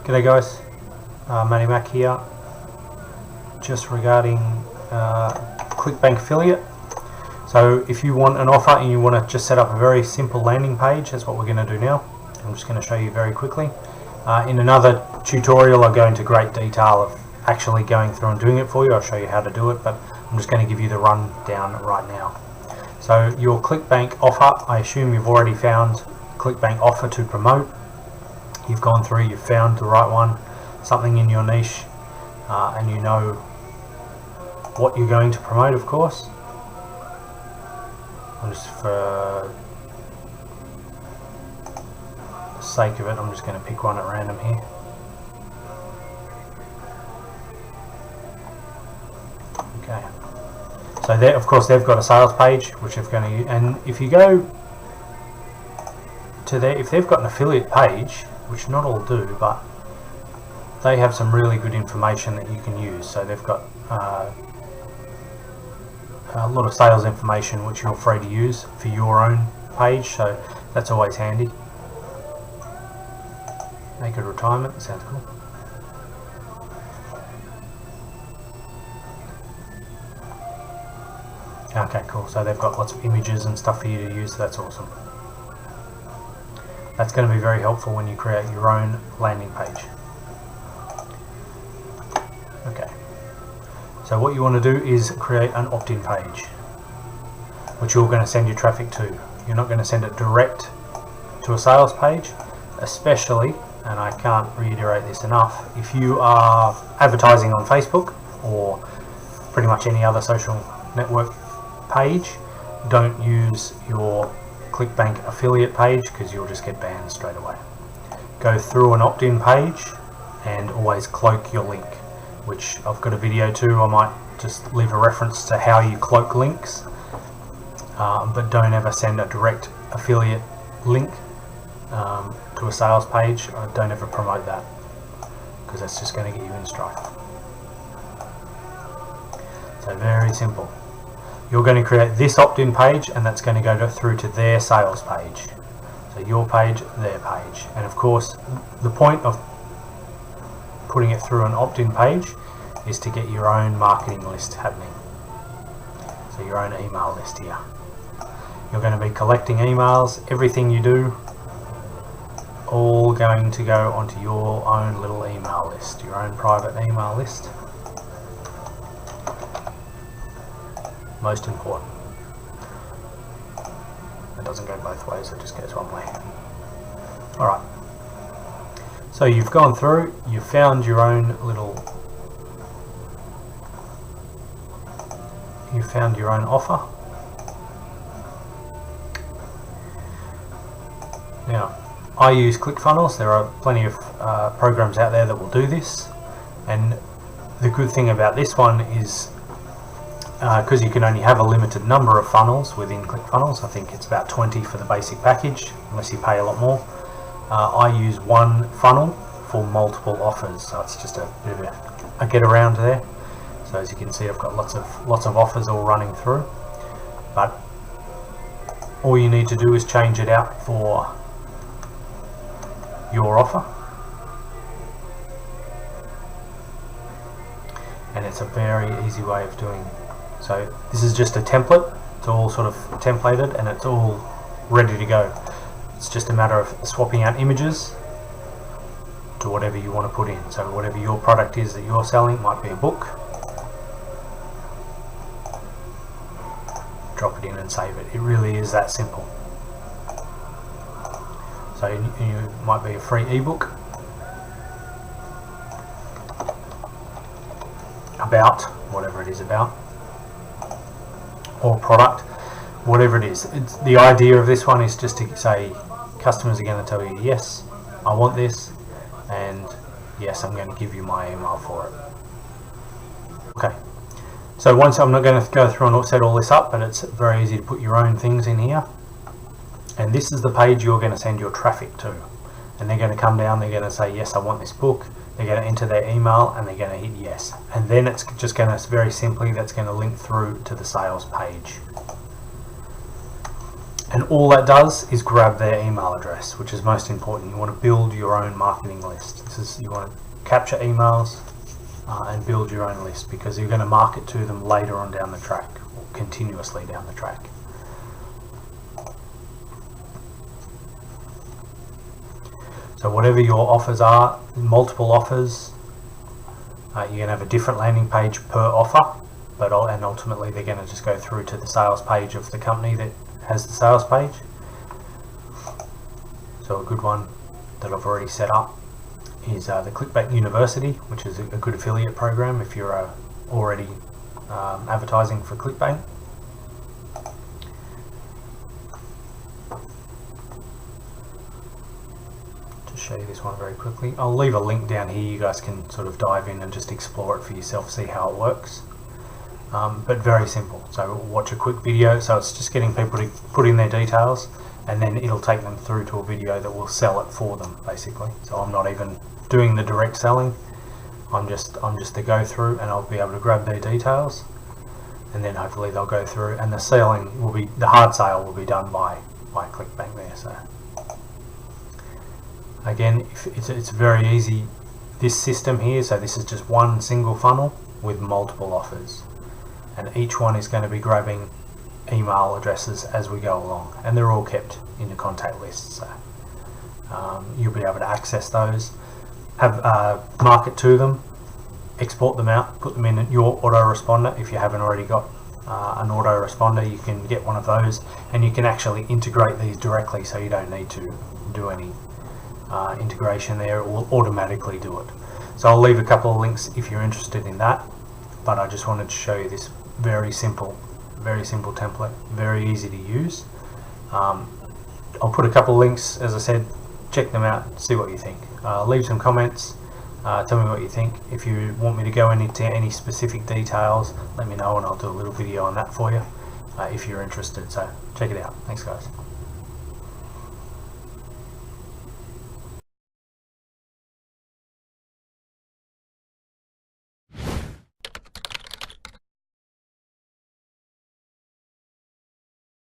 G'day guys, Matty Mac here, just regarding ClickBank affiliate. So if you want an offer and you want to just set up a very simple landing page, that's what we're going to do now. I'm just going to show you very quickly. In another tutorial I'll go into great detail of actually going through and doing it for you. I'll show you how to do it, but I'm just going to give you the rundown right now. So your ClickBank offer, I assume you've already found ClickBank offer to promote. You've gone through, you've found the right one, something in your niche, and you know what you're going to promote, of course. I'm just, for the sake of it, I'm just going to pick one at random here. Okay. So there, of course, they've got a sales page which they're going to use, and if you go to their, if they've got an affiliate page, which not all do, but they have some really good information that you can use. So they've got a lot of sales information which you're free to use for your own page, so that's always handy. Naked retirement, sounds cool. Okay, cool. So they've got lots of images and stuff for you to use, so that's awesome. That's going to be very helpful when you create your own landing page. Okay, so what you want to do is create an opt-in page which you're going to send your traffic to. You're not going to send it direct to a sales page, especially, and I can't reiterate this enough, if you are advertising on Facebook or pretty much any other social network page, don't use your ClickBank affiliate page because you'll just get banned straight away. Go through an opt-in page and always cloak your link, which I've got a video too. I might just leave a reference to how you cloak links, but don't ever send a direct affiliate link to a sales page. Don't ever promote that because that's just going to get you in strife. So very simple. You're going to create this opt-in page, and that's going to go through to their sales page. So your page, their page. And of course, the point of putting it through an opt-in page is to get your own marketing list happening. So your own email list here. You're going to be collecting emails, everything you do, all going to go onto your own little email list, your own private email list. Most important. It doesn't go both ways, it just goes one way. Alright, so you've gone through, you've found your own little, you've found your own offer. Now, I use ClickFunnels. There are plenty of programs out there that will do this, and the good thing about this one is because you can only have a limited number of funnels within ClickFunnels. I think it's about 20 for the basic package, unless you pay a lot more. I use one funnel for multiple offers, so it's just a bit of a get around there. So as you can see, I've got lots of offers all running through, but all you need to do is change it out for your offer, and it's a very easy way of doing it. So this is just a template. It's all sort of templated and it's all ready to go. It's just a matter of swapping out images to whatever you want to put in. So whatever your product is that you're selling, might be a book, drop it in and save it. It really is that simple. So you might be a free ebook about whatever it is about, or product, whatever it is. The idea of this one is just to say customers are going to tell you, yes, I want this, and yes, I'm going to give you my email for it. Okay, so once, I'm not going to go through and set all this up, but it's very easy to put your own things in here, and this is the page you're going to send your traffic to, and they're going to come down, they're going to say, yes, I want this book. They're going to enter their email and they're going to hit yes, and then it's just going to, very simply, that's going to link through to the sales page. And all that does is grab their email address, which is most important. You want to build your own marketing list. You want to capture emails and build your own list, because you're going to market to them later on down the track, or continuously down the track. So whatever your offers are, multiple offers, you're going to have a different landing page per offer, and ultimately they're going to just go through to the sales page of the company that has the sales page. So a good one that I've already set up is the Clickbank University, which is a good affiliate program if you're already advertising for Clickbank. To show you this one very quickly, I'll leave a link down here. You guys can sort of dive in and just explore it for yourself, see how it works. But very simple. So watch a quick video. So it's just getting people to put in their details, and then it'll take them through to a video that will sell it for them, basically. So I'm not even doing the direct selling. I'm just the go through, and I'll be able to grab their details, and then hopefully they'll go through, and the selling will be, the hard sale will be done by Clickbank there. So again, it's very easy, this system here. So this is just one single funnel with multiple offers, and each one is going to be grabbing email addresses as we go along, and they're all kept in the contact list. So you'll be able to access those, have market to them, export them out, put them in your autoresponder. If you haven't already got an autoresponder, you can get one of those, and you can actually integrate these directly, so you don't need to do any integration there. It will automatically do it. So I'll leave a couple of links if you're interested in that, but I just wanted to show you this very simple template, very easy to use. I'll put a couple of links, as I said. Check them out, see what you think. Leave some comments, tell me what you think. If you want me to go into any specific details, let me know, and I'll do a little video on that for you if you're interested. So check it out. Thanks guys.